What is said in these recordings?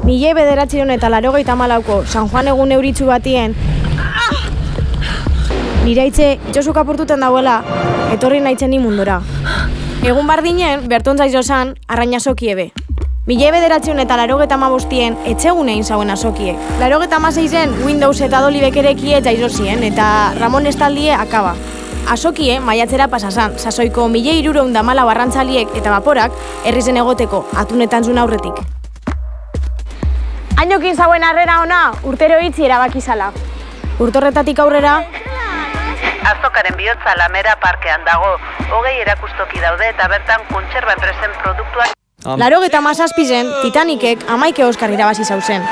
1984ko San Juan egun euritsu batien, niraitze itxosuk apurtuten dauela, etorri naitzen ni mundura. Egun bardinen, berton zaizo zan, arraina sokiebe. 1985 etxegunein zauen asokiek. 86en Windows eta Dolly bekerekie jaizo zien, eta Ramon Estaldie akaba. Asokie maiatzera pasazan, sasoiko 1314 barrantzaliek eta baporak herrizen egoteko, atunetan zuen aurretik. Hainokin zauen harrera ona, urtero itzi erabakizala. Urtorretatik aurrera, Azokaren bihotza Lamera parkean dago, 20 erakustoki daude eta bertan kontserba enpresen produktuak. 87en Titanicek 11 Oskar irabazi zauzen.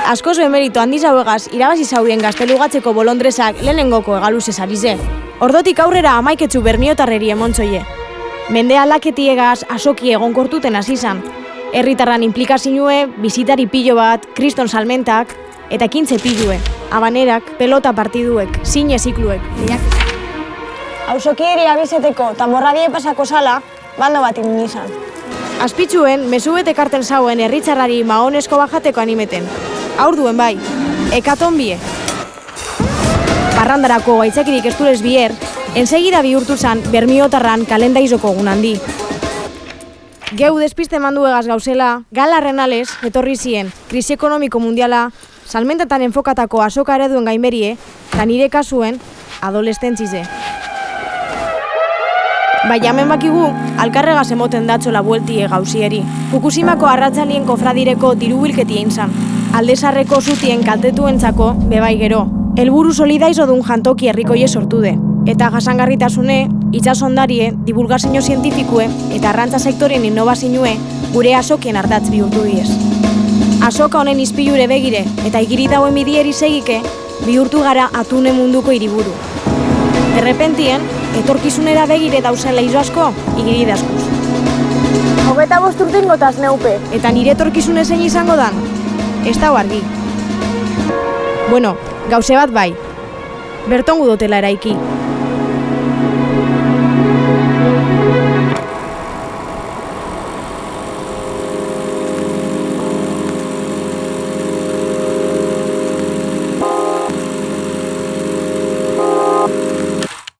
Askoz bemerito handi zauegaz irabazi zaurien gaztelugatzeko bolondresak lehenengoko egaluzez ari ze. Ordotik aurrera 11 bermiotarreri emontzoie. Mende aldaketiegaz asoki egonkortuten hasi izan. Herritarran inplikazioe, bizitari pilo bat, kriston salmentak, eta 15 pilue, abanerak, pelota partiduek, zine zikluek. Auzokieri abizeteko tamborradie pasako sala, bando bat izan. Azpitzuen, mezuet ekarten zauen herritzarrari mahonesko bajateko animeten. Aur duen bai, ekatonbie. Parrandarako gaitzakirik esturez bier, ensegida bihurtu zan bermiotarran kalendaizoko gunandi. Geu despiste manduegaz gauzela, Gala Renales etorri zien, krisi ekonomiko mundiala, salmentatan enfokatako azoka ereduen gainberie, eta nire kasuen, adolestentzize. Baina hemen bakigu, alkarregaz emoten datzola bueltie gauzieri. Fukushimako arratzalien kofradireko dirubilketia inzan. Aldezarreko zutien kaltetuentzako bebai gero. Helburu solidaizo dun jantoki herrikoie sortu de. Eta jasangarritasune, itsasondarie, divulgazio zientifikue eta arrantza sektorien innovazinue gure azokien ardatz bihurtu diez. Azoka honen izpilure begire eta igiri dauen bidieri segike bihurtu gara atune munduko hiriburu. Derrepentien, etorkizunera begire dauzen leizo asko, igiri daskuz. 25 urtengotaz neupe. Eta nire etorkizune zein izango dan? Ez da argi. Bueno, gauze bat bai. Berton gudotela eraiki.